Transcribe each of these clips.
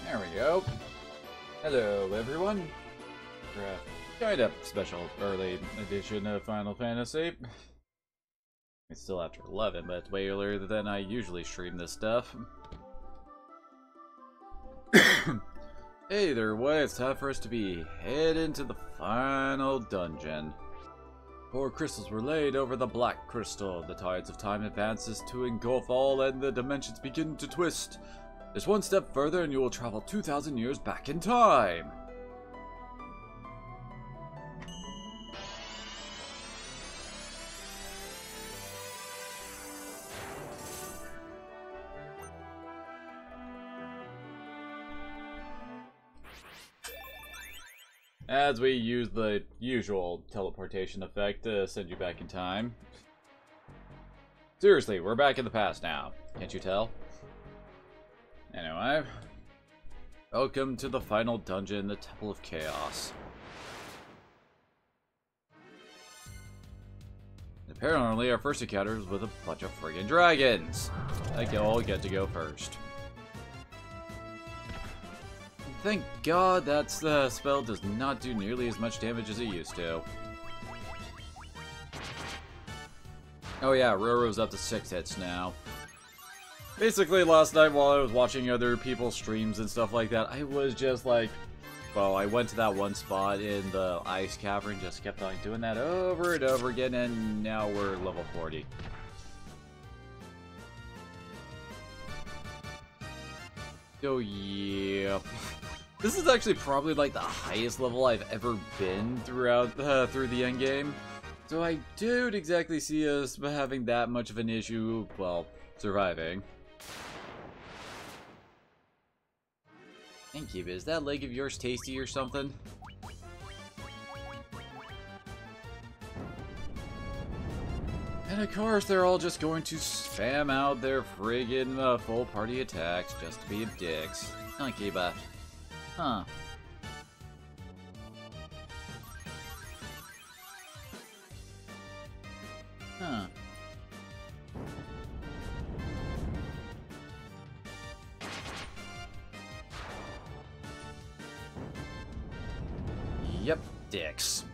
There we go. Hello, everyone. For a kind of special early edition of Final Fantasy. It's still after 11, but it's way earlier than I usually stream this stuff. Either way, it's time for us to be head into the final dungeon. 4 crystals were laid over the black crystal. The tides of time advances to engulf all, and the dimensions begin to twist. Just one step further and you will travel 2,000 years back in time. As we use the usual teleportation effect to send you back in time. Seriously, we're back in the past now. Can't you tell? Anyway, welcome to the final dungeon, the Temple of Chaos. Apparently, our first encounter was with a bunch of friggin' dragons. I all get to go first. Thank God that the spell does not do nearly as much damage as it used to. Oh yeah, Roro's up to 6 hits now. Basically, last night while I was watching other people's streams and stuff like that, I was just like, well, I went to that one spot in the ice cavern, just kept on doing that over and over again, and now we're level 40. So yeah, this is actually probably like the highest level I've ever been throughout through the end game. So I don't exactly see us having that much of an issue, well, surviving. Thank you, but is that leg of yours tasty or something? And of course, they're all just going to spam out their friggin' full party attacks just to be dicks. Huh, Kiba? Huh. Huh. Yep, dicks.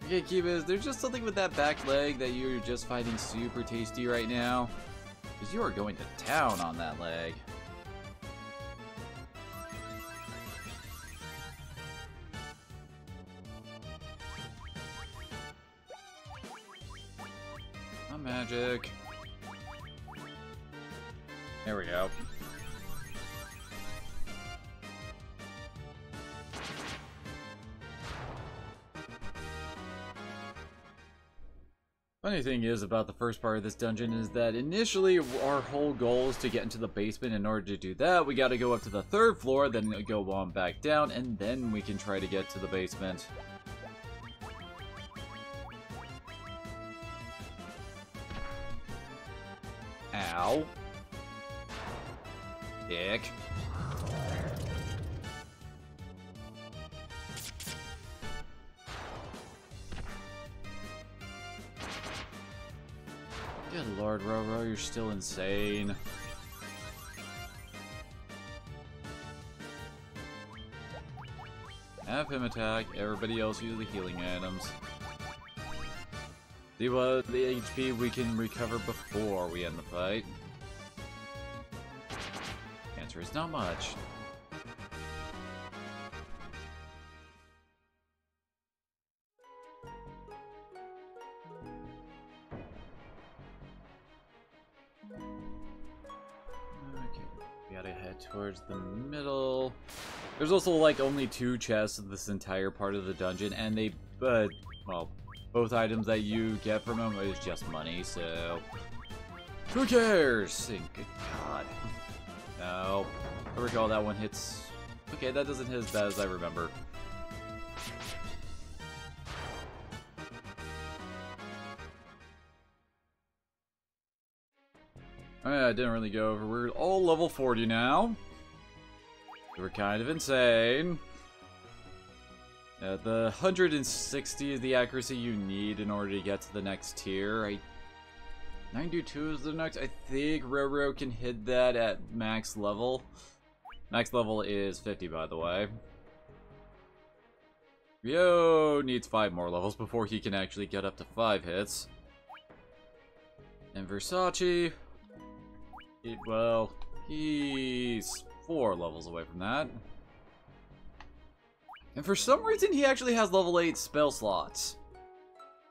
Okay, Kiba, there's just something with that back leg that you're just finding super tasty right now. Because you are going to town on that leg. Oh, magic. There we go. Funny thing is about the first part of this dungeon is that initially our whole goal is to get into the basement. In order to do that, we gotta go up to the 3rd floor, then go on back down, and then we can try to get to the basement. Ow. Dick. Good lord, Roro, you're still insane. Have him attack, everybody else use the healing items. See what the HP we can recover before we end the fight. Answer is not much. Okay, we gotta head towards the middle. There's also like only 2 chests in this entire part of the dungeon, and they, well, both items that you get from them is just money, so who cares? Good God. No. I recall that one hits. Okay, that doesn't hit as bad as I remember. Oh yeah, I didn't really go over. We're all level 40 now. We're kind of insane. The 160 is the accuracy you need in order to get to the next tier. 92 is the next. I think Roro can hit that at max level. Max level is 50, by the way. Ryo needs 5 more levels before he can actually get up to 5 hits. And Versace, well, he's 4 levels away from that. And for some reason, he actually has level 8 spell slots.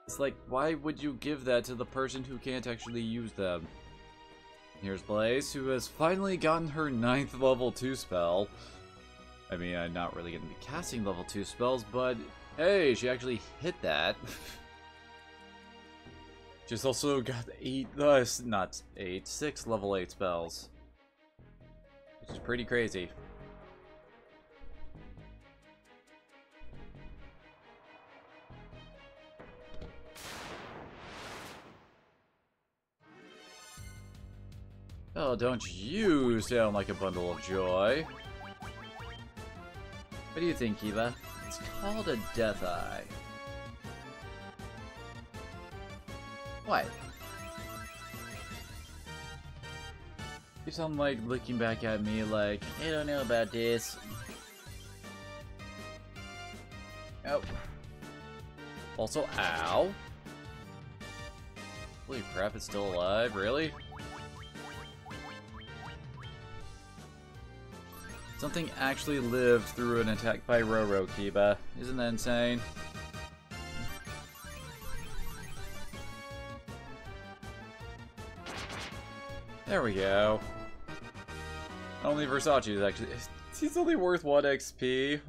It's like, why would you give that to the person who can't actually use them? Here's Blaze, who has finally gotten her 9th level 2 spell. I mean, I'm not really going to be casting level 2 spells, but hey, she actually hit that. She's also got 6 level 8 spells. Which is pretty crazy. Oh, don't you sound like a bundle of joy. What do you think, Kiba? It's called a Death Eye. What? You sound like looking back at me like, I don't know about this. Oh. Also, ow. Holy crap, it's still alive, really? Something actually lived through an attack by Roro, Kiba. Isn't that insane? There we go. Only Versace is actually... He's only worth 1 XP.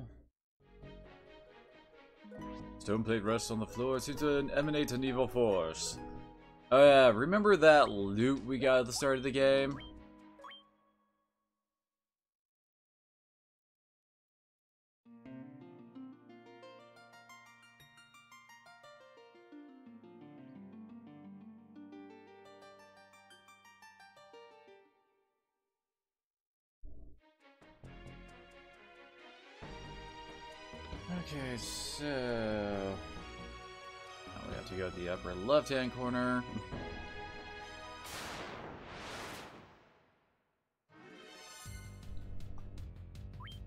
Stone plate rests on the floor. It seems to emanate an evil force. Oh yeah, remember that loot we got at the start of the game? Okay, so... Now we have to go to the upper left-hand corner.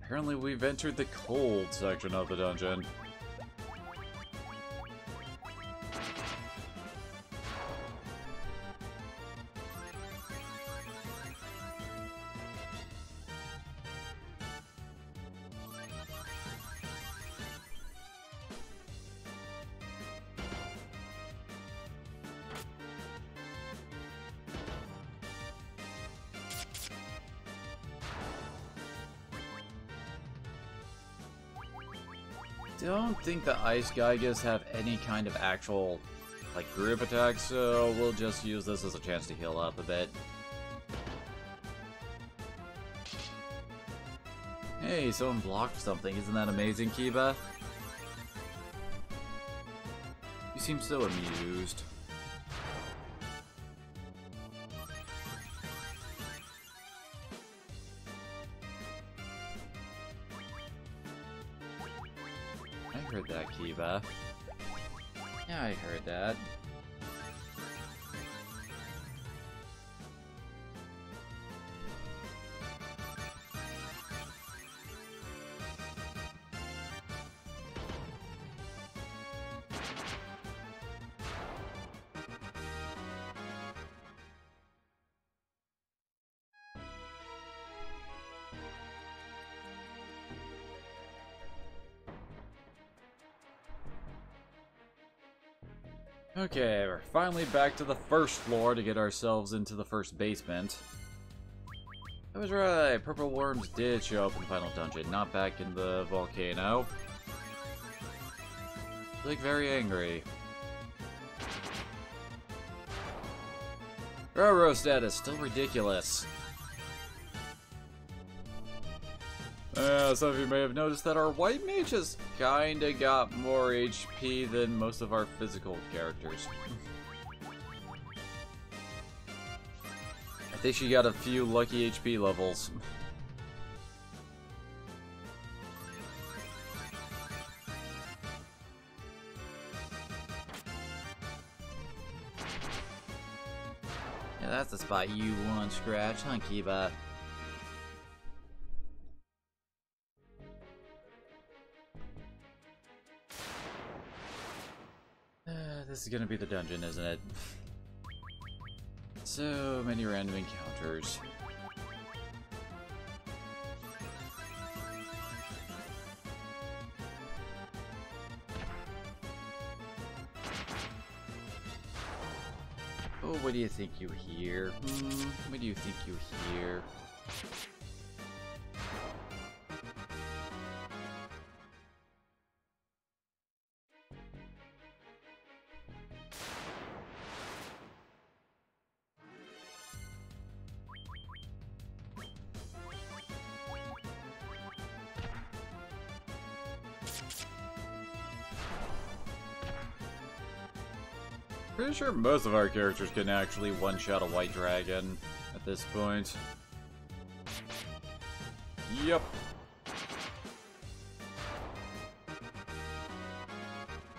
Apparently we've entered the cold section of the dungeon. I don't think the Ice Gygas have any kind of actual, like, group attack, so we'll just use this as a chance to heal up a bit. Hey, someone blocked something. Isn't that amazing, Kiba? You seem so amused. I heard that, Kiba. Yeah, I heard that. Okay, we're finally back to the first floor to get ourselves into the first basement. I was right, purple worms did show up in the final dungeon, not back in the volcano. They look very angry. Roro status, still ridiculous. Some of you may have noticed that our white mage has kinda got more HP than most of our physical characters. I think she got a few lucky HP levels. That's the spot you want, Scratch, huh, Kiba? This is gonna be the dungeon, isn't it? So many random encounters. Oh, what do you think you hear? What do you think you hear? Pretty sure most of our characters can actually one-shot a white dragon at this point. Yep.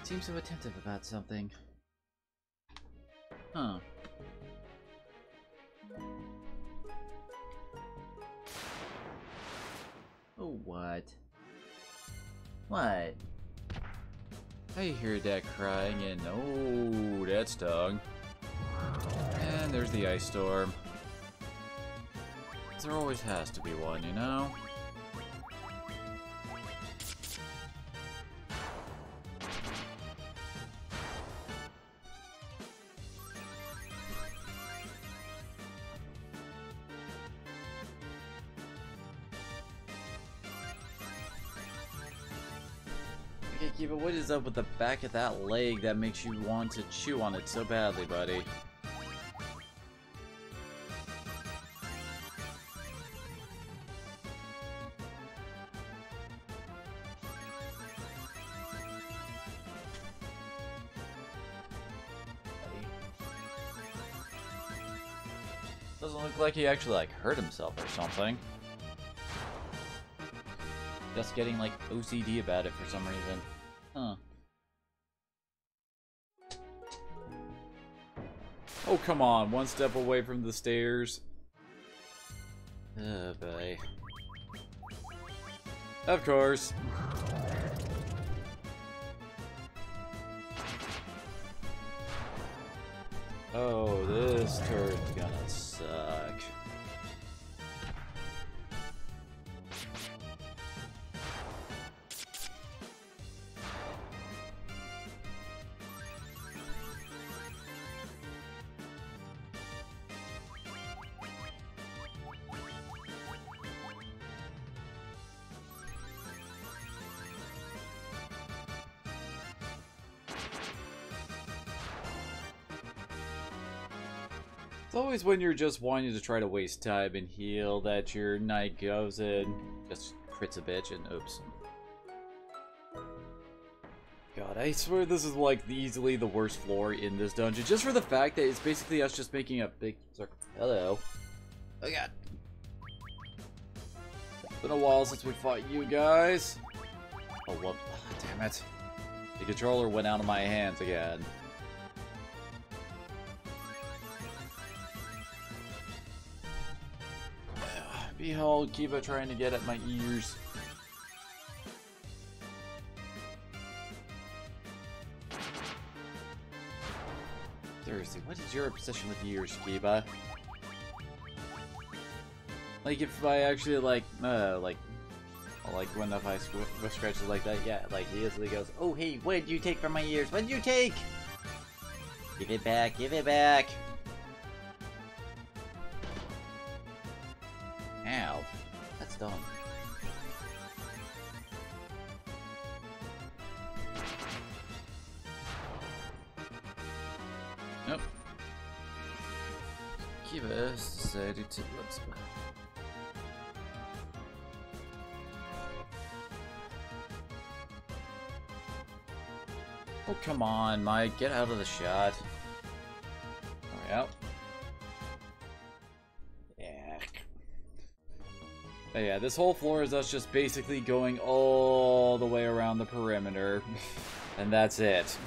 Seems so attentive about something. Huh. Oh, what? What? I hear that crying and oh, that stung. And there's the ice storm. There always has to be one, you know? Okay, but what is up with the back of that leg that makes you want to chew on it so badly, buddy? Doesn't look like he actually, like, hurt himself or something. Just getting, like, OCD about it for some reason. Huh. Oh, come on. One step away from the stairs. Oh, boy. Of course. Oh, this turn's gonna suck. It's always when you're just wanting to try to waste time and heal that your knight goes in, just crits a bitch and oops. God, I swear this is like easily the worst floor in this dungeon, just for the fact that it's basically us just making a big circle. Hello. Oh god. It's been a while since we fought you guys. Oh, whoop. Oh, damn it. The controller went out of my hands again. Behold, Kiba trying to get at my ears. Seriously, what is your obsession with ears, Kiba? Like, if I actually, like when if I scratch it like that, yeah, like, he easily goes, oh, hey, what did you take from my ears? What did you take? Give it back, give it back! Ow. That's dumb. Nope. Kiba decided to... Whoops. Oh, come on, Mike. Get out of the shot. Hurry up. But yeah, this whole floor is us just basically going all the way around the perimeter. And that's it.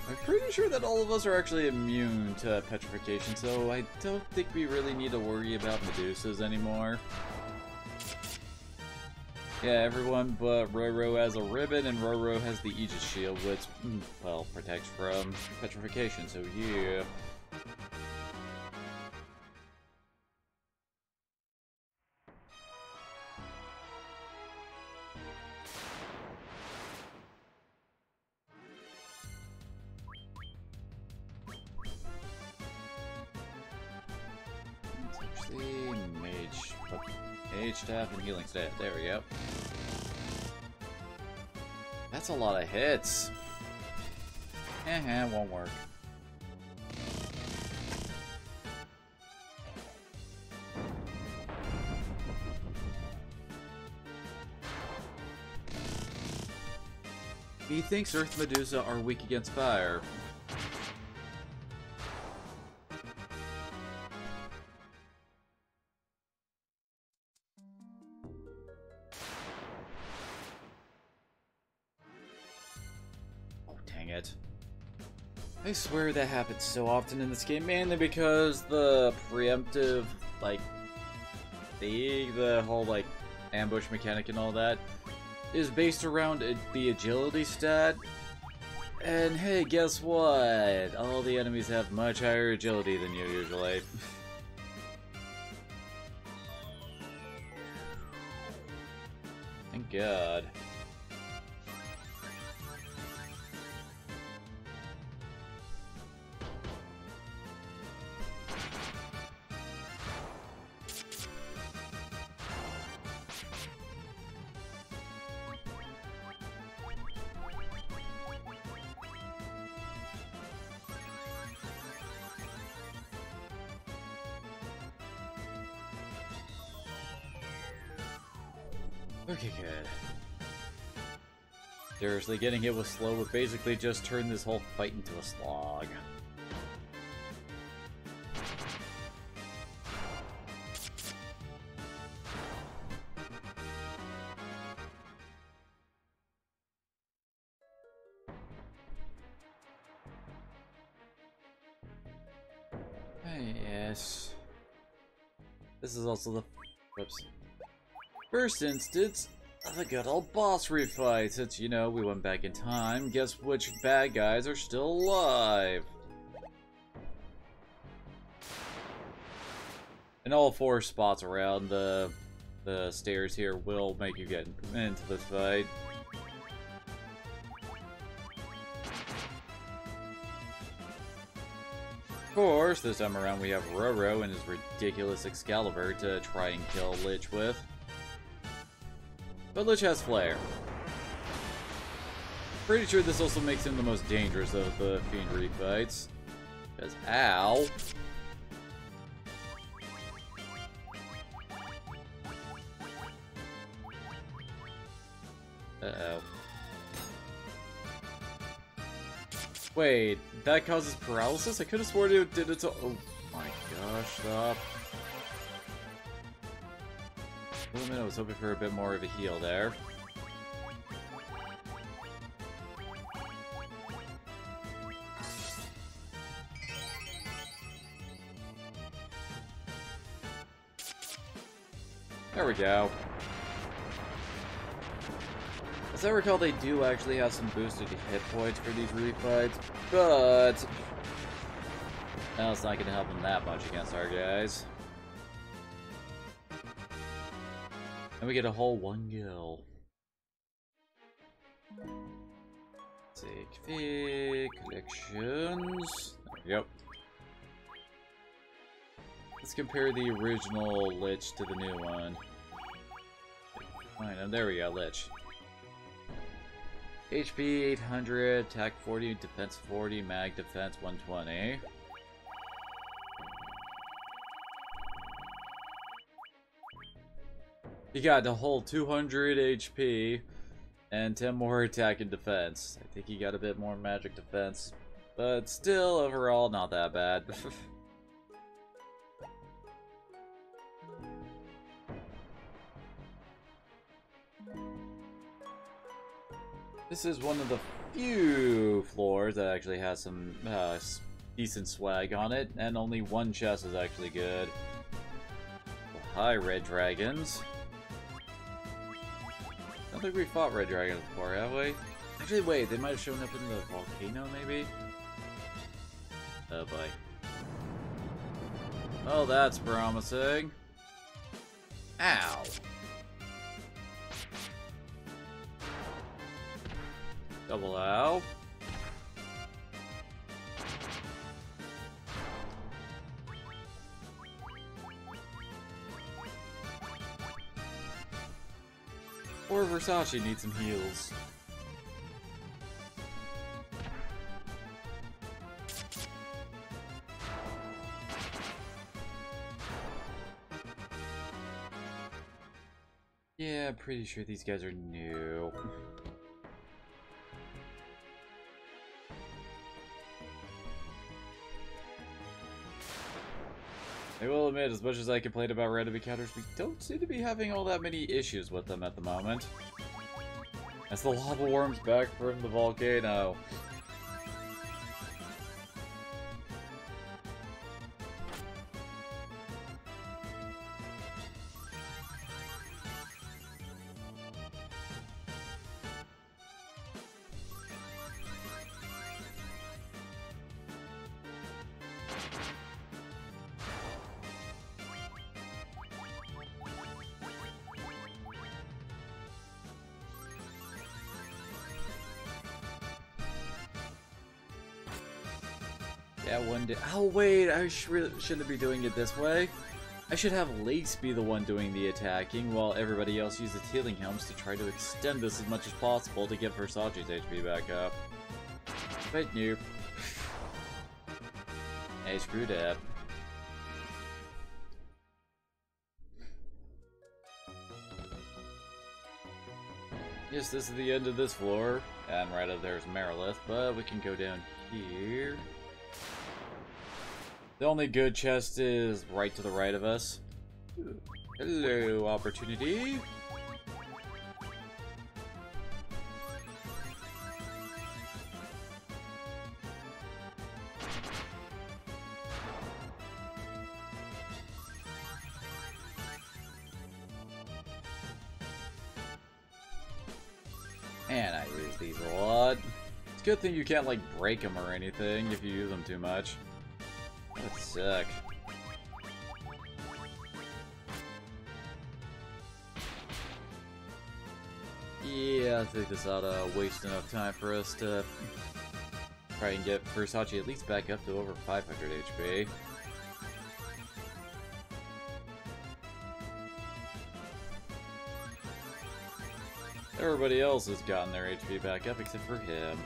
I'm pretty sure that all of us are actually immune to petrification, so I don't think we really need to worry about Medusas anymore. Yeah, everyone but Roro has a ribbon, and Roro has the Aegis shield, which, well, protects from petrification, so yeah. Mage staff and healing staff. There we go. That's a lot of hits. Won't work. He thinks Earth Medusa are weak against fire. I swear that happens so often in this game, mainly because the preemptive, like, the whole, like, ambush mechanic and all that is based around the agility stat. And hey, guess what? All the enemies have much higher agility than you usually. Thank God. Okay, good. Seriously, getting hit with slow would basically just turn this whole fight into a slog. Yes. This is also the... Whoops. First instance of a good old boss refight. Since, you know, we went back in time, guess which bad guys are still alive? And all 4 spots around the stairs here will make you get into this fight. Of course, this time around we have Roro and his ridiculous Excalibur to try and kill Lich with. But Lich has Flare. Pretty sure this also makes him the most dangerous of the Fiendry fights. Because, ow! Uh-oh. Wait, that causes paralysis? I could have sworn it did it to... Oh my gosh, stop. For a minute, I was hoping for a bit more of a heal there. There we go. As I recall, they do actually have some boosted hit points for these refights, but... now it's not going to help them that much against our guys. And we get a whole 1 gil. Take collections. Yep. Let's compare the original Lich to the new one. Fine, and there we go, Lich. HP 800, attack 40, defense 40, mag defense 120. He got a whole 200 HP and 10 more attack and defense. I think he got a bit more magic defense, but still, overall, not that bad. This is one of the few floors that actually has some decent swag on it, and only one chest is actually good. Well, hi, red dragons. I don't think we fought red dragons before, have we? Actually, wait, they might have shown up in the volcano, maybe? Oh boy. Oh, that's promising. Ow. Double ow. Or Versace needs some heals. Yeah, I'm pretty sure these guys are new. I will admit, as much as I complain about random encounters, we don't seem to be having all that many issues with them at the moment. As the lava worms back from the volcano. Yeah, one day. Oh wait, I shouldn't be doing it this way. I should have Lace be the one doing the attacking, while everybody else uses healing helms to try to extend this as much as possible to get Versace's HP back up. But nope. I screwed up. Yes, this is the end of this floor, and right up there is Marilith, but we can go down here. The only good chest is right to the right of us. Ooh. Hello, opportunity. Man, I use these a lot. It's a good thing you can't, like, break them or anything if you use them too much. That suck. Yeah, I think this ought to waste enough time for us to try and get Versace at least back up to over 500 HP. Everybody else has gotten their HP back up except for him.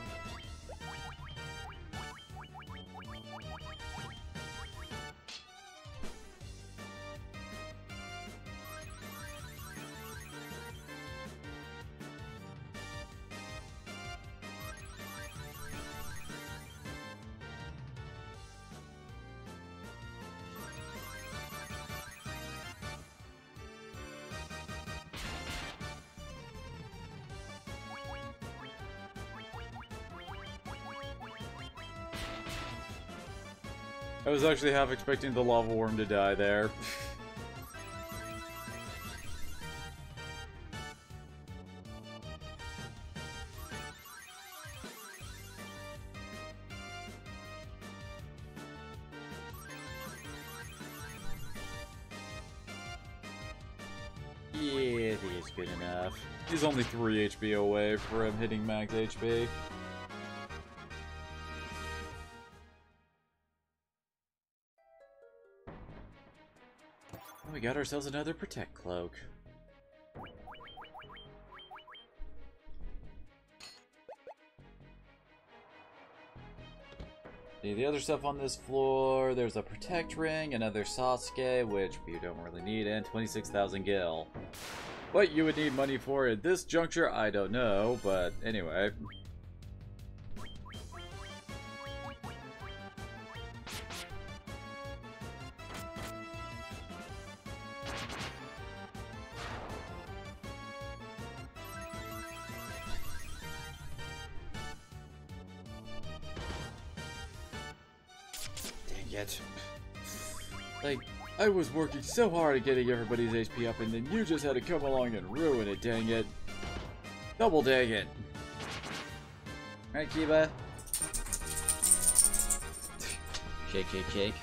I was actually half expecting the lava worm to die there. Yeah, I think it's good enough. He's only 3 HP away from hitting max HP. We got ourselves another Protect Cloak. The other stuff on this floor, there's a Protect Ring, another Sasuke, which you don't really need, and 26,000 gil. What you would need money for at this juncture, I don't know, but anyway. it. Like, I was working so hard at getting everybody's HP up, and then you just had to come along and ruin it, dang it. Double dang it. Right, Kiba? Shake, shake, shake.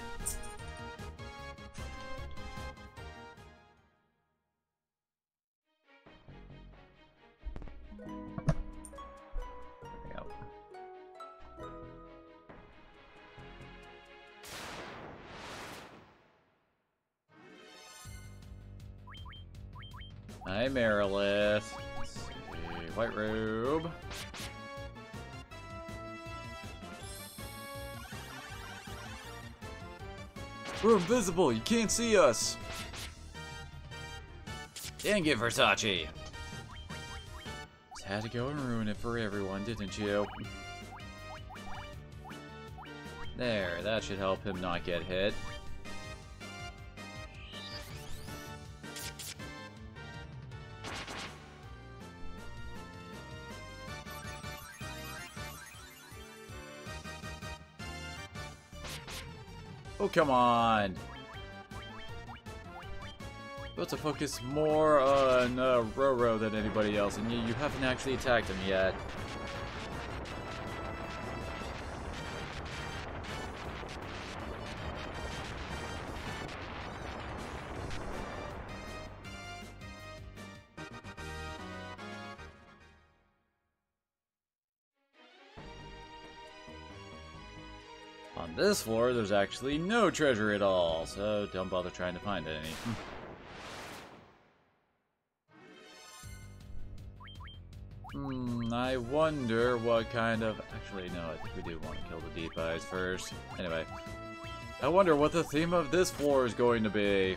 Hi, Merilith. Let's see. White robe. We're invisible. You can't see us. Dang it, Versace. Just had to go and ruin it for everyone, didn't you? There, that should help him not get hit. Oh, come on! Supposed to focus more on Roro than anybody else, and you haven't actually attacked him yet. On this floor, there's actually no treasure at all, so don't bother trying to find any. I wonder what kind of... Actually, no, I think we do want to kill the Deep Eyes first. Anyway, I wonder what the theme of this floor is going to be.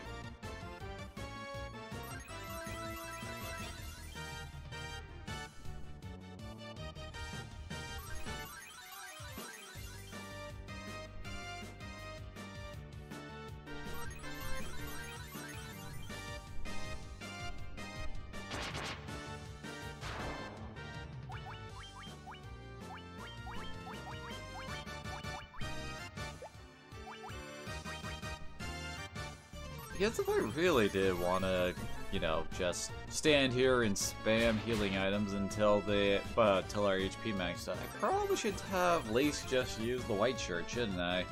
I guess if I really did want to, you know, just stand here and spam healing items until till our HP maxed out, I probably should have Lace just use the white shirt, shouldn't I?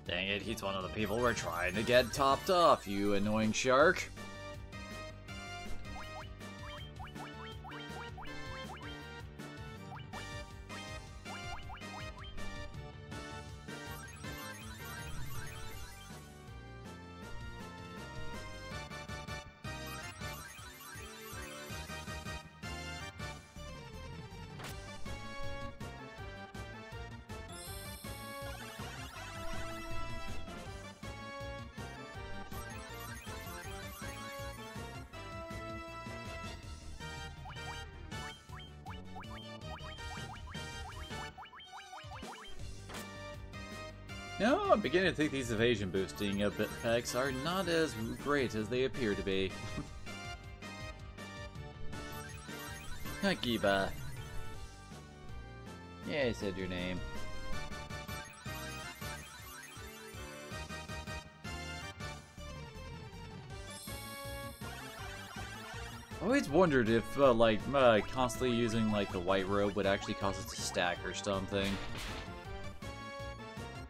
Dang it, he's one of the people we're trying to get topped off, you annoying shark. No, I'm beginning to think these evasion boosting effects are not as great as they appear to be. Akiba. Yeah, I said your name. I always wondered if, constantly using, like, the white robe would actually cause it to stack or something.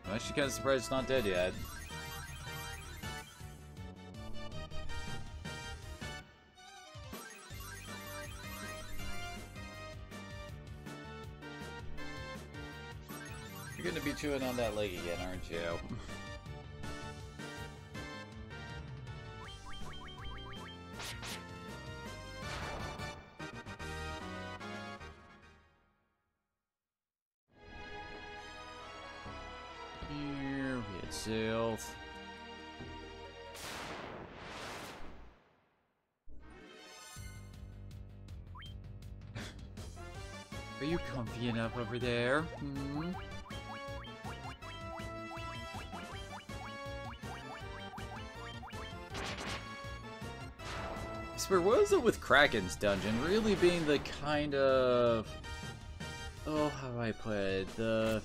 I'm actually kind of surprised it's not dead yet. You're gonna be chewing on that leg again, aren't you? Here we had sailed. Are you comfy enough over there? Hmm? I swear, what is it with Kraken's dungeon really being the kind of... Oh, how do I put it? The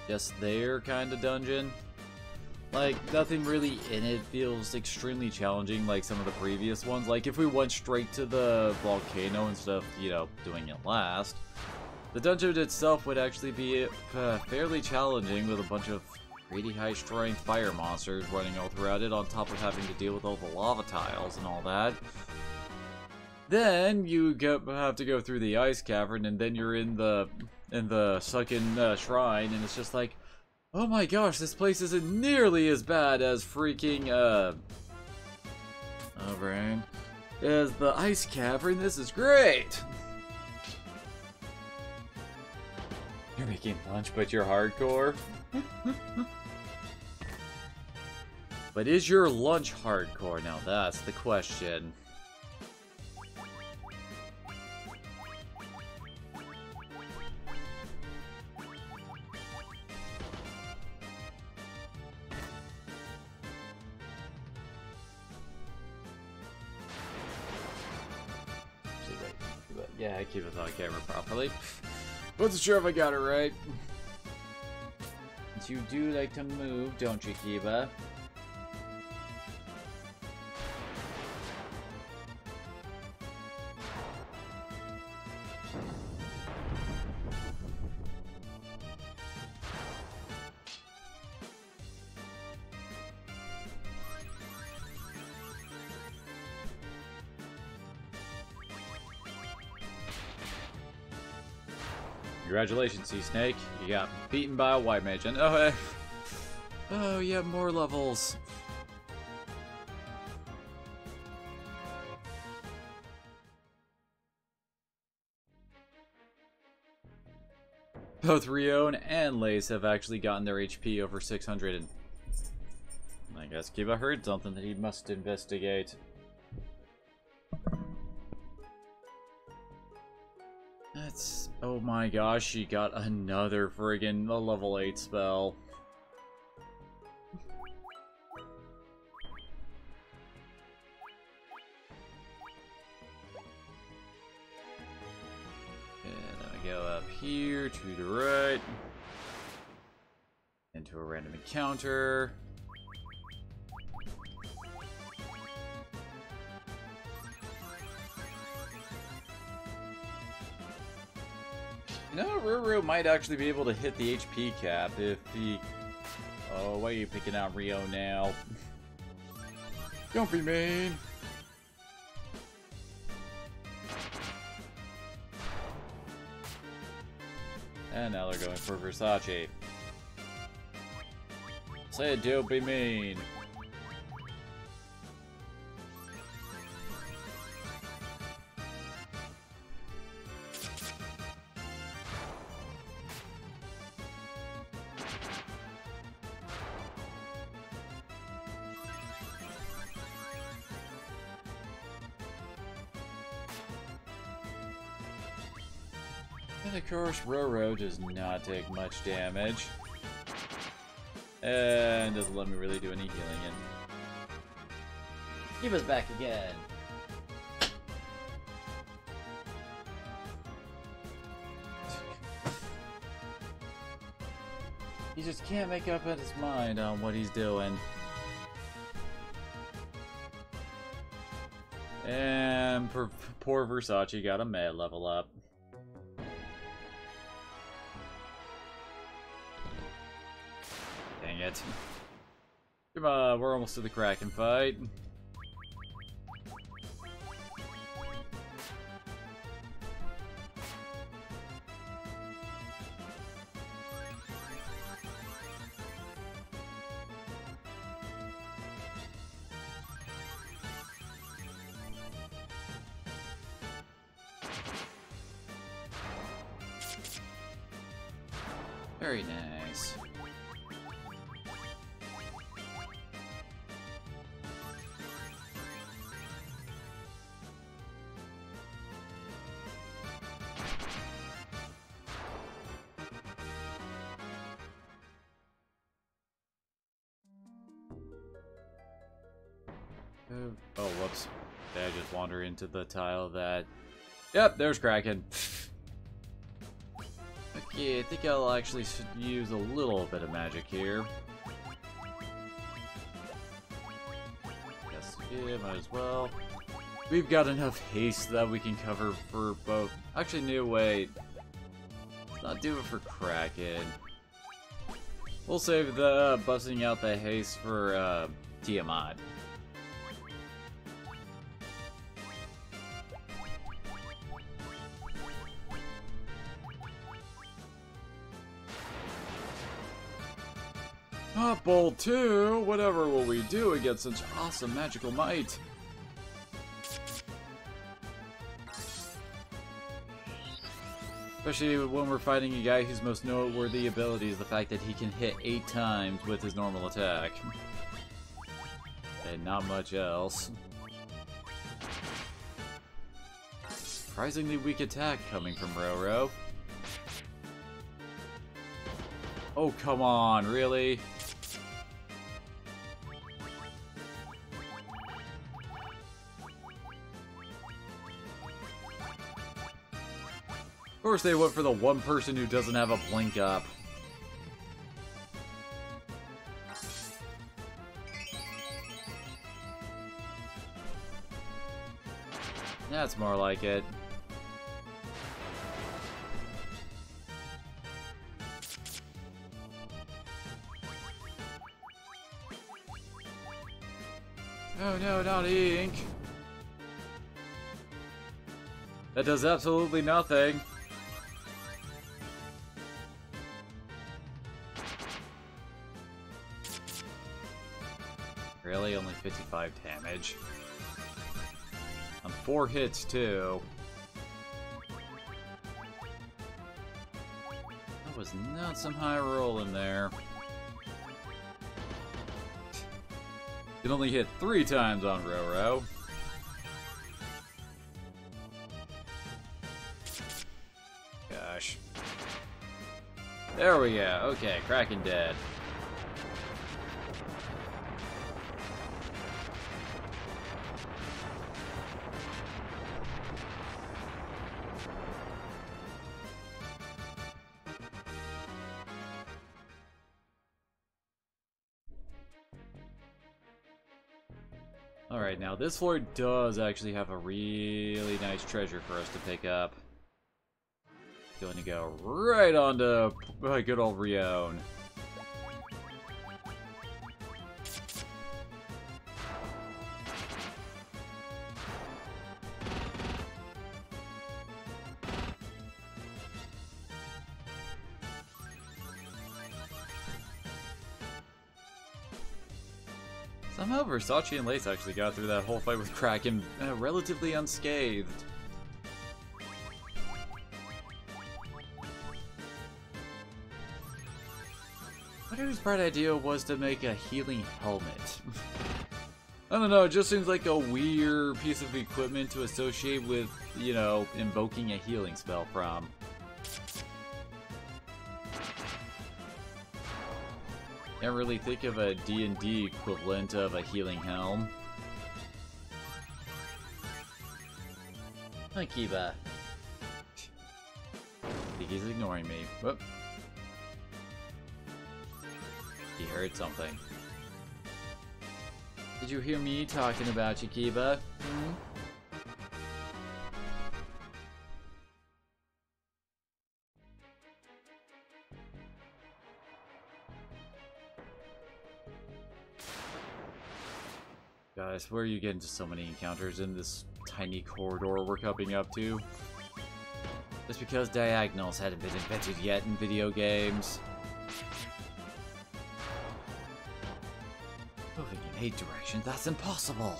just there kind of dungeon. Like, nothing really in it feels extremely challenging like some of the previous ones. Like, if we went straight to the volcano instead of, you know, doing it last, the dungeon itself would actually be fairly challenging with a bunch of pretty high-strength fire monsters running all throughout it, on top of having to deal with all the lava tiles and all that. Then you have to go through the ice cavern, and then you're in the sunken shrine, and it's just like, oh my gosh, this place isn't nearly as bad as freaking, oh, Brian, as the ice cavern. This is great! You're making lunch, but you're hardcore? But is your lunch hardcore? Now that's the question. Yeah, I keep it on camera properly. Wasn't sure if I got it right. You do like to move, don't you, Kiba? Congratulations, Sea Snake. You got beaten by a white mage. And oh, hey. Oh, yeah, more levels. Both Rion and Lace have actually gotten their HP over 600. And I guess Kiba heard something that he must investigate. That's... oh my gosh, she got another friggin' level 8 spell. And then we go up here to the right. Into a random encounter. You know, Ruru might actually be able to hit the HP cap if he... oh, why are you picking out Rio now? Don't be mean! And now they're going for Versace. Say it, don't be mean! And of course, Roro does not take much damage. And doesn't let me really do any healing in. Give us back again. He just can't make up his mind on what he's doing. And poor Versace got a mad level up. Dang it. Come on, we're almost to the Kraken fight. Very nice. Oh, whoops. Did I just wander into the tile that... Yep, there's Kraken. Okay, I think I'll actually use a little bit of magic here. Yes, yeah, might as well. We've got enough haste that we can cover for both. Actually, no, wait. Let's not do it for Kraken. We'll save the busting out the haste for Tiamat. Not bold 2! Whatever will we do against such awesome magical might? Especially when we're fighting a guy whose most noteworthy ability is the fact that he can hit 8 times with his normal attack. And not much else. Surprisingly weak attack coming from Roro. Oh, come on, really? Of course they went for the one person who doesn't have a blink up. That's more like it. Oh no, not ink. That does absolutely nothing. Really? Only 55 damage. On 4 hits, too. That was not some high roll in there. Can only hit 3 times on Roro. Gosh. There we go. Okay, Kraken dead. Alright, now this floor does actually have a really nice treasure for us to pick up. Going to go right on to good old Rion. Somehow Versace and Lace actually got through that whole fight with Kraken relatively unscathed. I wonder whose bright idea was to make a healing helmet. I don't know, it just seems like a weird piece of equipment to associate with, you know, invoking a healing spell from. Can't really think of a D&D equivalent of a healing helm. Hi, Kiba. I think he's ignoring me. Whoop. He heard something. Did you hear me talking about you, Kiba? Hmm? Guys, where are you getting to so many encounters in this tiny corridor we're coming up to? Just because diagonals hadn't been invented yet in video games. Moving in 8 directions, that's impossible!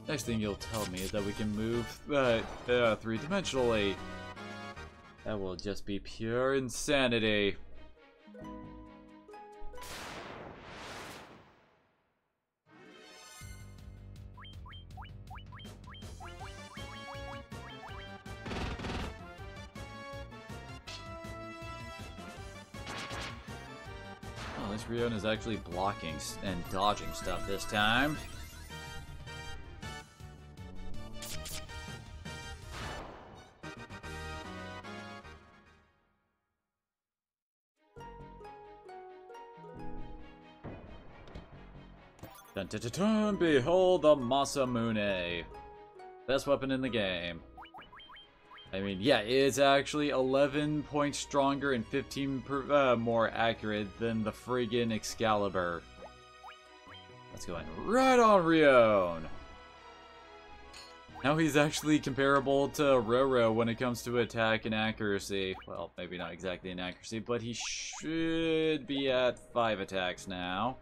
Next thing you'll tell me is that we can move 3-dimensionally. That will just be pure insanity. Rion is actually blocking and dodging stuff this time. Dun, dun, dun, dun, behold the Masamune. Best weapon in the game. I mean, yeah, it's actually 11 points stronger and 15 more accurate than the friggin' Excalibur. That's going right on Rion. Now he's actually comparable to Roro when it comes to attack and accuracy. Well, maybe not exactly in accuracy, but he should be at 5 attacks now.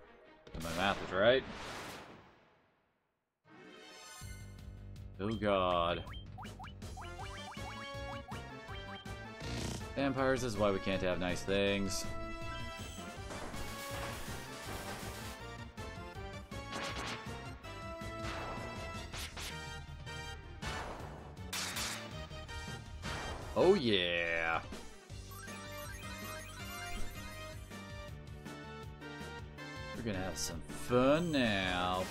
If my math is right. Oh god. Vampires is why we can't have nice things. Oh yeah. We're gonna have some fun now.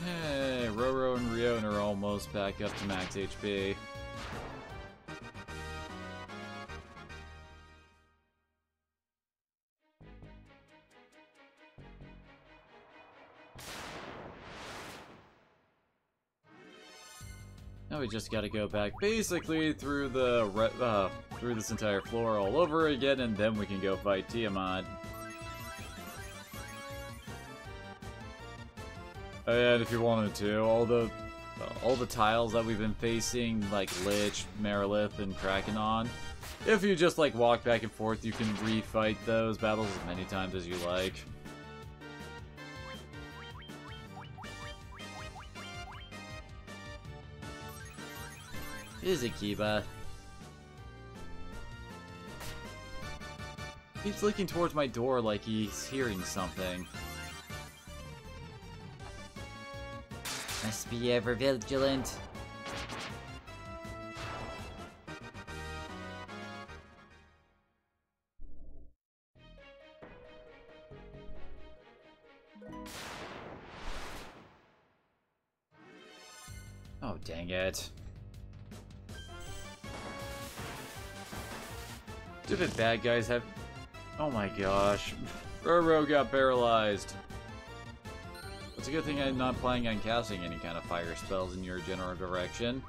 Hey, Roro and Rion are almost back up to max HP. Now we just gotta go back basically through the through this entire floor all over again, and then we can go fight Tiamat. And if you wanted to, all the tiles that we've been facing, like Lich, Merilith, and Krakenon, if you just like walk back and forth, you can refight those battles as many times as you like. Is it Kiba? Keeps looking towards my door like he's hearing something. Must be ever vigilant. Oh, dang it. Stupid bad guys have... Oh my gosh. Roro got paralyzed. It's a good thing I'm not planning on casting any kind of fire spells in your general direction.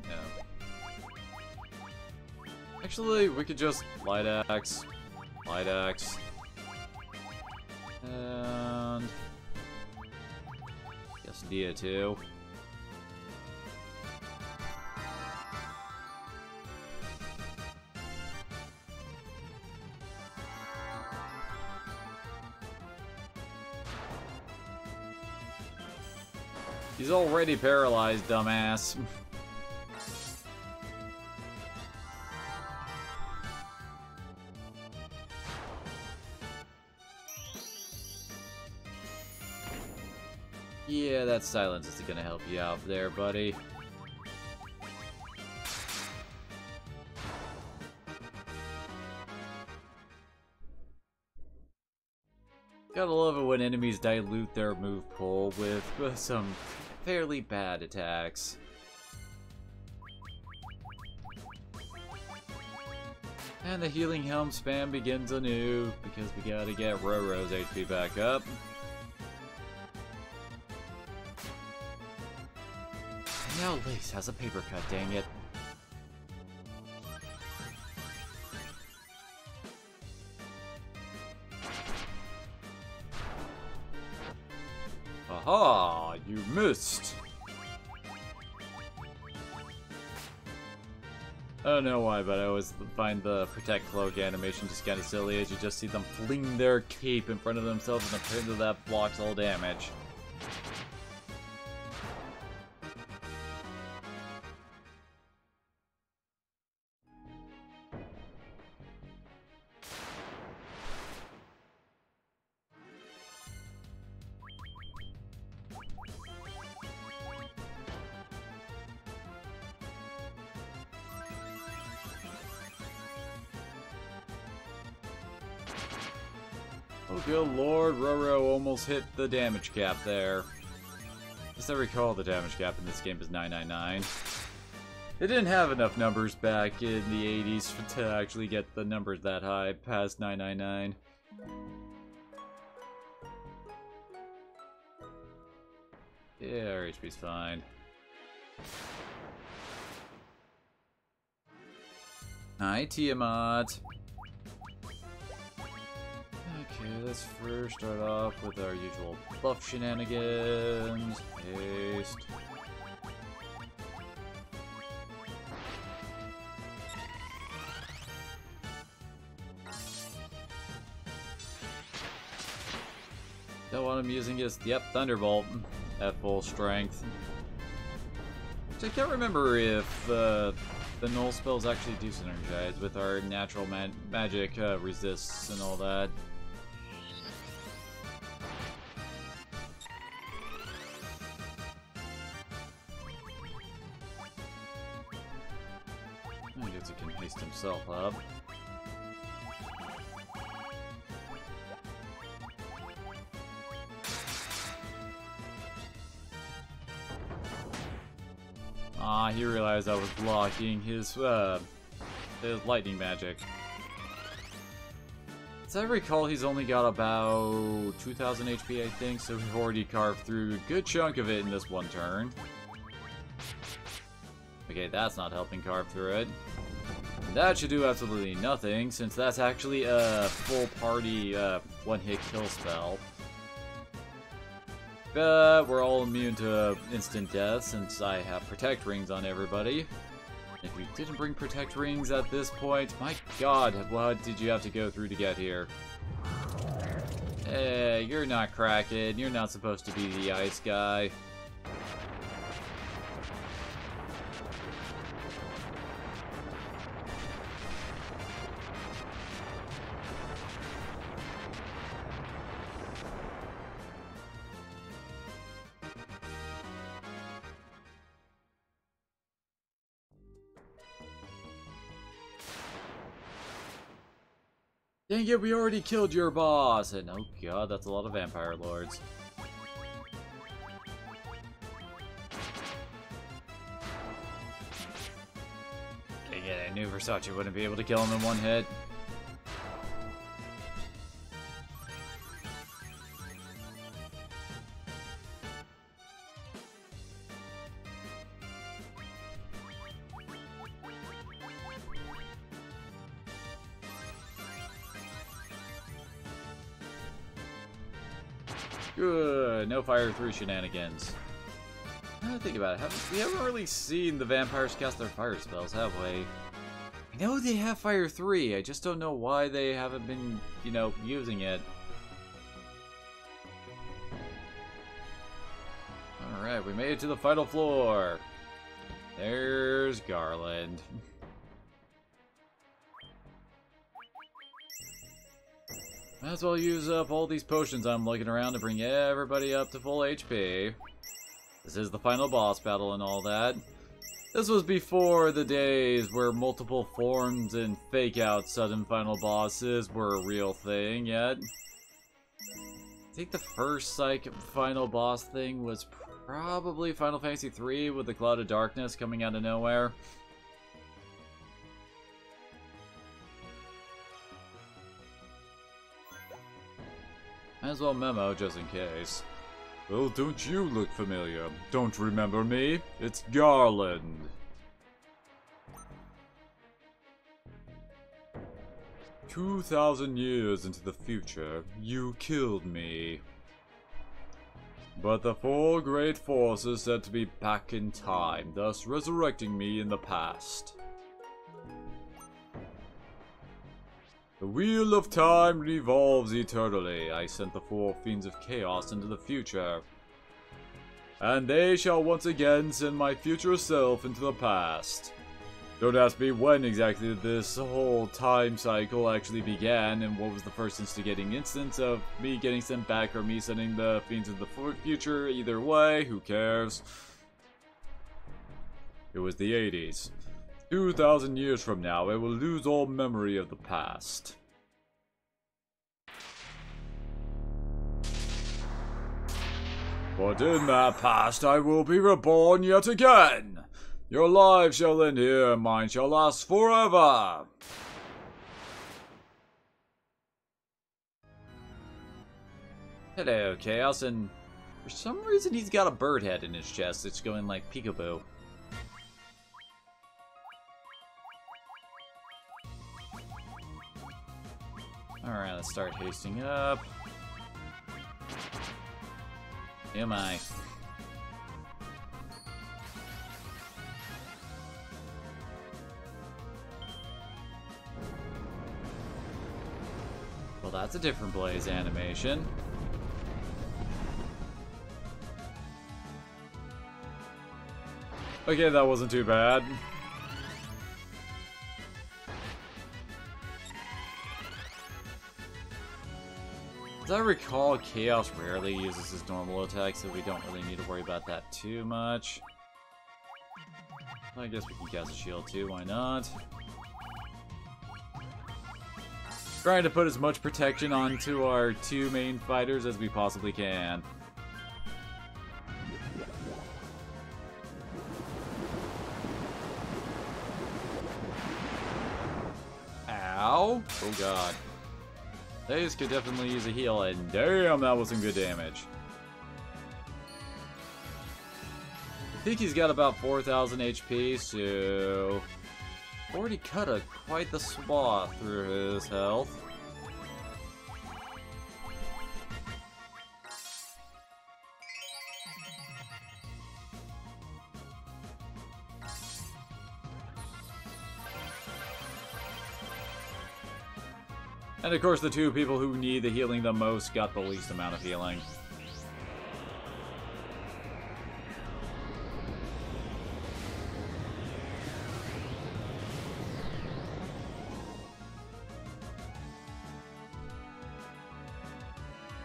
No. Actually, we could just Light Axe, and... guess Dia too. He's already paralyzed, dumbass. Yeah, that silence is gonna help you out there, buddy. Gotta love it when enemies dilute their move pool with some fairly bad attacks. And the healing helm spam begins anew, because we gotta get Roro's HP back up. And now Lace has a paper cut, dang it. Aha! You missed! I don't know why, but I always find the Protect Cloak animation just kind of silly as you just see them fling their cape in front of themselves and apparently that blocks all damage. Oh good lord, Roro almost hit the damage cap there. As I recall, the damage gap in this game is 999. They didn't have enough numbers back in the 80s to actually get the numbers that high past 999. Yeah, our HP's fine. Hi, Tiamat. Okay, let's first start off with our usual buff shenanigans. Paste. That what I'm using is, yep, Thunderbolt at full strength. So I can't remember if the null spells actually do synergize with our natural magic resists and all that. I guess he can haste himself up. Ah, he realized I was blocking his lightning magic. As I recall, he's only got about 2,000 HP, I think, so we've already carved through a good chunk of it in this one turn. Okay, that's not helping carve through it. That should do absolutely nothing, since that's actually a full party one-hit kill spell. But we're all immune to instant death since I have Protect Rings on everybody. If we didn't bring Protect Rings at this point, my god, what did you have to go through to get here? Hey, you're not Kraken, you're not supposed to be the ice guy. Dang it, we already killed your boss! And oh god, that's a lot of vampire lords. Dang it, I knew Versace wouldn't be able to kill him in one hit. Good, no fire through shenanigans. Now that I think about it, we haven't really seen the vampires cast their fire spells, have we? I know they have fire 3, I just don't know why they haven't been, you know, using it. Alright, we made it to the final floor. There's Garland. Might as well use up all these potions I'm looking around to bring everybody up to full HP. This is the final boss battle and all that. This was before the days where multiple forms and fake-out sudden final bosses were a real thing yet. I think the first final boss thing was probably Final Fantasy III with the Cloud of Darkness coming out of nowhere. Might as well memo, just in case. Well, don't you look familiar? Don't remember me? It's Garland. "2,000 years into the future, you killed me. But the four great forces said to be back in time, thus resurrecting me in the past. The wheel of time revolves eternally. I sent the four fiends of chaos into the future. And they shall once again send my future self into the past. Don't ask me when exactly this whole time cycle actually began and what was the first instigating instance of me getting sent back or me sending the fiends into the future. Either way, who cares? It was the 80s. 2,000 years from now, I will lose all memory of the past. But in that past I will be reborn yet again. Your life shall end here, mine shall last forever. Hello, Chaos, and for some reason he's got a bird head in his chest. It's going like peekaboo. Alright, let's start hasting up. Am I? Well, that's a different Blaze animation. Okay, that wasn't too bad. As I recall, Chaos rarely uses his normal attack, so we don't really need to worry about that too much. I guess we can cast a shield too, why not? Trying to put as much protection onto our two main fighters as we possibly can. Ow! Oh god. These could definitely use a heal, and damn, that was some good damage. I think he's got about 4,000 HP, so... already cut quite the swath through his health. And of course, the two people who need the healing the most got the least amount of healing.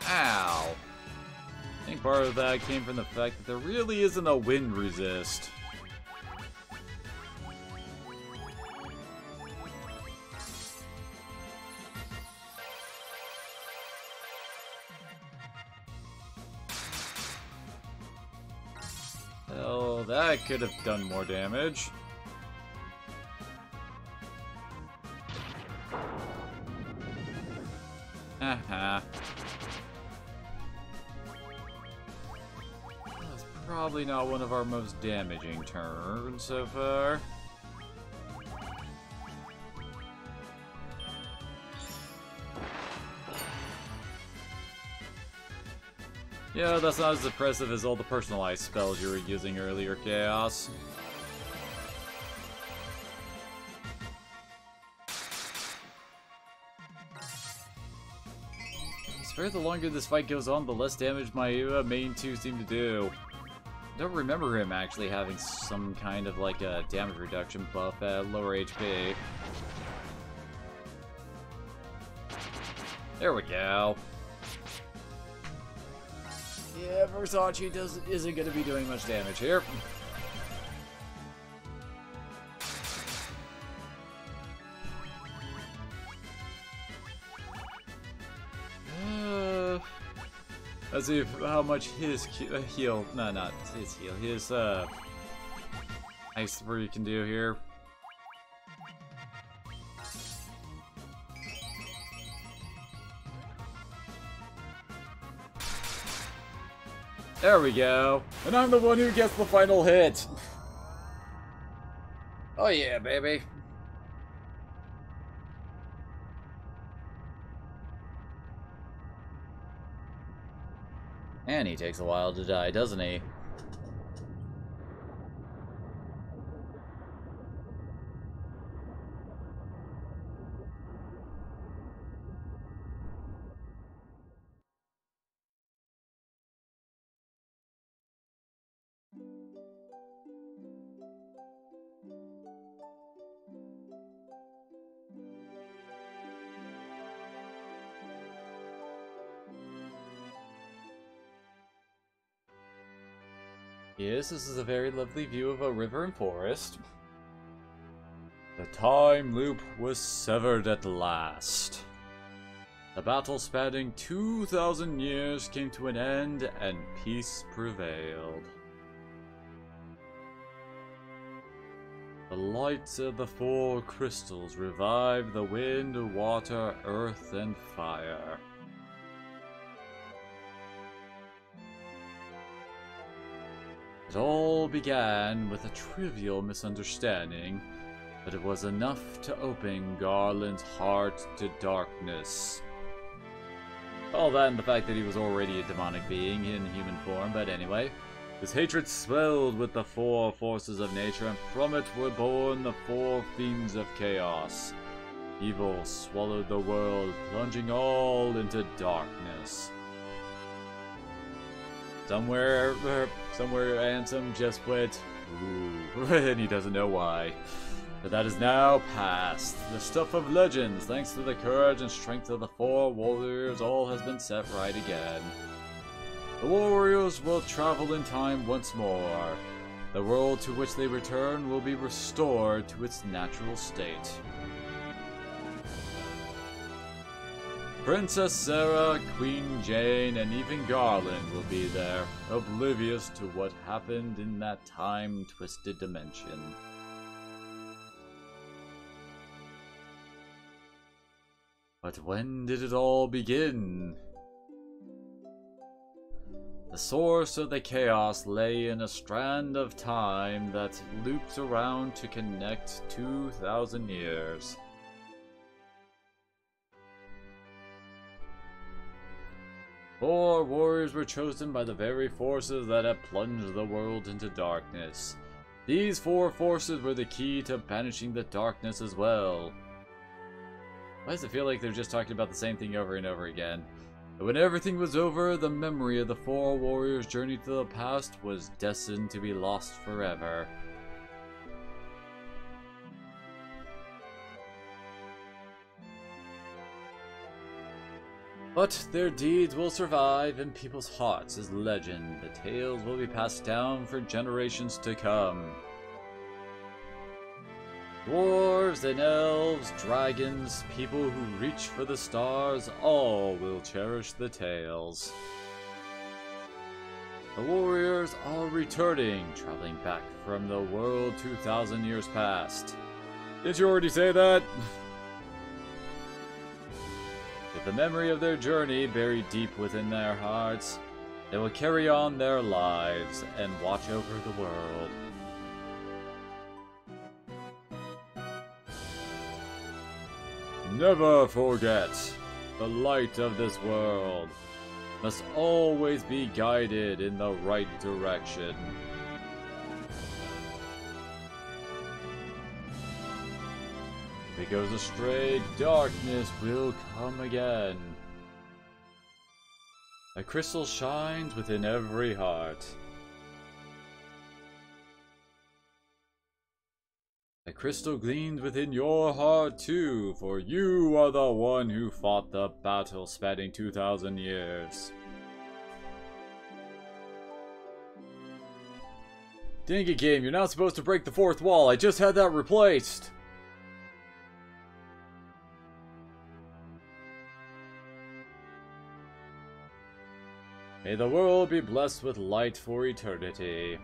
Ow! I think part of that came from the fact that there really isn't a wind resist. Hell, that could have done more damage. Haha. That's probably not one of our most damaging turns so far. Yeah, that's not as impressive as all the personalized spells you were using earlier, Chaos. I swear the longer this fight goes on, the less damage my main two seem to do. I don't remember him actually having some kind of like a damage reduction buff at lower HP. There we go. Yeah, Versace isn't going to be doing much damage here. Let's see how much his heal, no, not his heal, his Ice 3 can do here. There we go. And I'm the one who gets the final hit. Oh yeah, baby. And he takes a while to die, doesn't he? Yes, this is a very lovely view of a river and forest. The time loop was severed at last. The battle spanning 2,000 years came to an end and peace prevailed. The lights of the four crystals revived the wind, water, earth, and fire. It all began with a trivial misunderstanding, but it was enough to open Garland's heart to darkness. All that and the fact that he was already a demonic being in human form, but anyway. His hatred swelled with the four forces of nature, and from it were born the four fiends of chaos. Evil swallowed the world, plunging all into darkness. Somewhere Ansem just went, ooh, and he doesn't know why. But that is now past. The stuff of legends, thanks to the courage and strength of the four warriors, all has been set right again. The warriors will travel in time once more. The world to which they return will be restored to its natural state. Princess Sarah, Queen Jane, and even Garland will be there, oblivious to what happened in that time-twisted dimension. But when did it all begin? The source of the chaos lay in a strand of time that looped around to connect 2,000 years. Four warriors were chosen by the very forces that had plunged the world into darkness. These four forces were the key to banishing the darkness as well. Why does it feel like they're just talking about the same thing over and over again? But when everything was over, the memory of the four warriors' journey to the past was destined to be lost forever. But their deeds will survive in people's hearts as legend. The tales will be passed down for generations to come. Dwarves and elves, dragons, people who reach for the stars, all will cherish the tales. The warriors are returning, traveling back from the world 2,000 years past. Did you already say that? With the memory of their journey buried deep within their hearts, they will carry on their lives and watch over the world. Never forget, the light of this world must always be guided in the right direction. If it goes astray, darkness will come again. A crystal shines within every heart. The crystal gleams within your heart too, for you are the one who fought the battle spanning 2,000 years. Dang it, game, you're not supposed to break the fourth wall. I just had that replaced. May the world be blessed with light for eternity.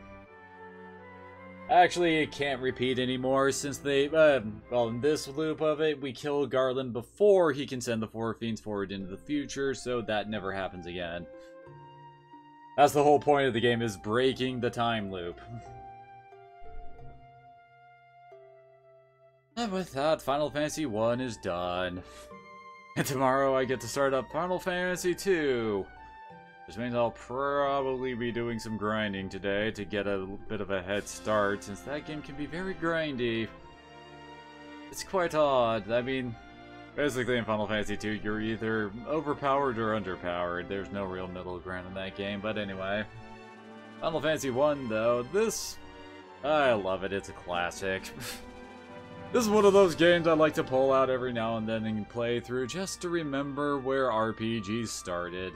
Actually, it can't repeat anymore since they, well, in this loop of it, we kill Garland before he can send the four fiends forward into the future, so that never happens again. That's the whole point of the game, is breaking the time loop. And with that, Final Fantasy 1 is done. And tomorrow I get to start up Final Fantasy 2. Which means I'll probably be doing some grinding today to get a bit of a head start, since that game can be very grindy. It's quite odd. I mean, basically in Final Fantasy 2, you're either overpowered or underpowered. There's no real middle ground in that game, but anyway. Final Fantasy 1, though, I love it. It's a classic. This is one of those games I like to pull out every now and then and play through just to remember where RPGs started.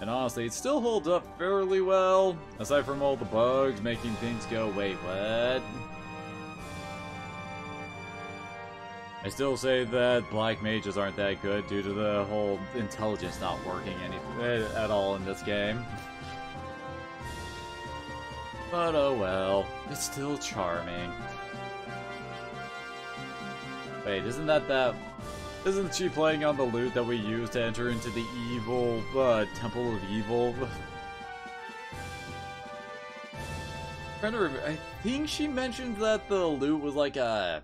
And honestly, it still holds up fairly well, aside from all the bugs making things go, wait, what? I still say that black mages aren't that good due to the whole intelligence not working at all in this game. But oh well, it's still charming. Wait, isn't she playing on the lute that we used to enter into the evil, Temple of Evil? I'm trying to remember, I think she mentioned that the lute was like a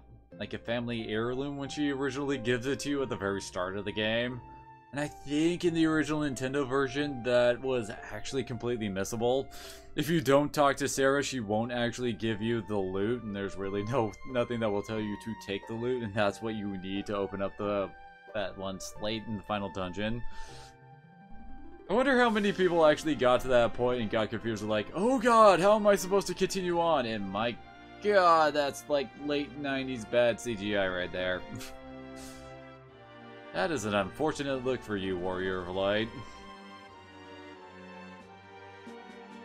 family heirloom when she originally gives it to you at the very start of the game. And I think in the original Nintendo version that was actually completely missable. If you don't talk to Sarah, she won't actually give you the loot, and there's really nothing that will tell you to take the loot, and that's what you need to open up that one slate in the final dungeon. I wonder how many people actually got to that point and got confused, like, oh god, how am I supposed to continue on? And my god, that's like late 90s bad CGI right there. That is an unfortunate look for you, Warrior of Light.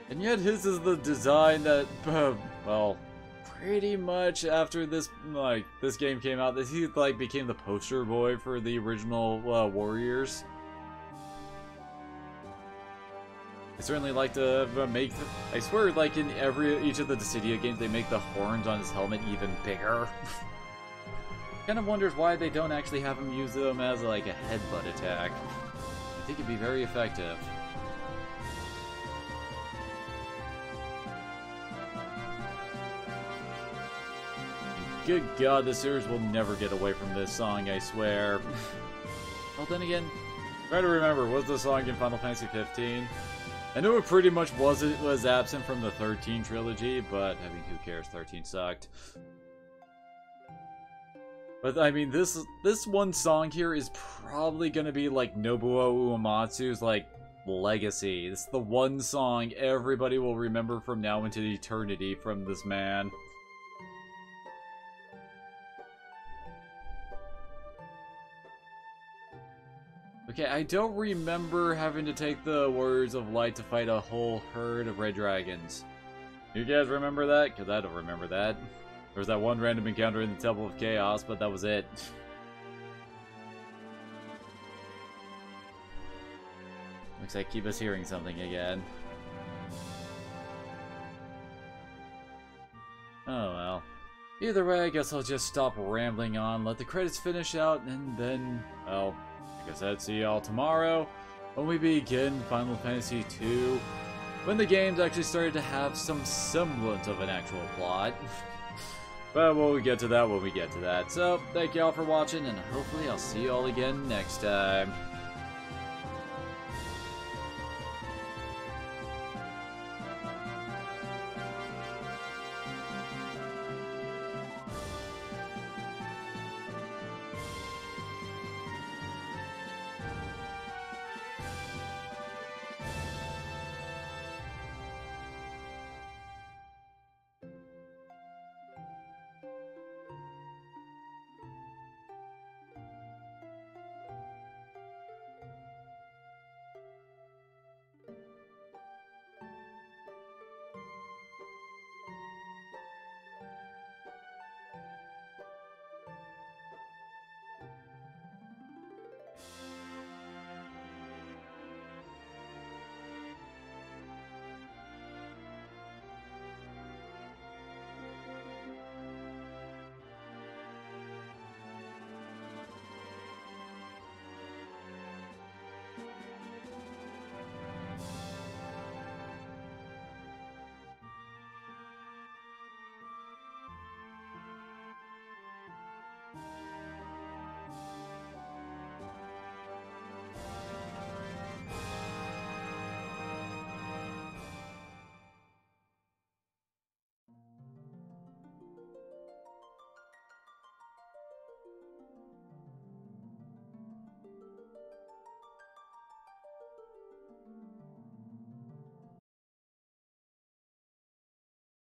And yet his is the design that, well, pretty much after this game came out, that he became the poster boy for the original Warriors. I certainly like to make, I swear, like in each of the Dissidia games, they make the horns on his helmet even bigger. Kind of wonders why they don't actually have him use them as like a headbutt attack. I think it'd be very effective. Good god, the series will never get away from this song, I swear. Well, then again, try to remember, was the song in Final Fantasy 15? I know it pretty much was absent from the 13 trilogy, but I mean, who cares? 13 sucked. But I mean, this one song here is probably gonna be like Nobuo Uematsu's like legacy. This is the one song everybody will remember from now into eternity from this man. Okay, I don't remember having to take the Warriors of Light to fight a whole herd of red dragons. You guys remember that? Because I don't remember that. There was that one random encounter in the Temple of Chaos, but that was it. Looks like keep us hearing something again. Oh well. Either way, I guess I'll just stop rambling on, let the credits finish out, and then, well, like I said, see y'all tomorrow when we begin Final Fantasy II, when the game's actually started to have some semblance of an actual plot. But we'll get to that when we get to that. So, thank y'all for watching, and hopefully I'll see y'all again next time.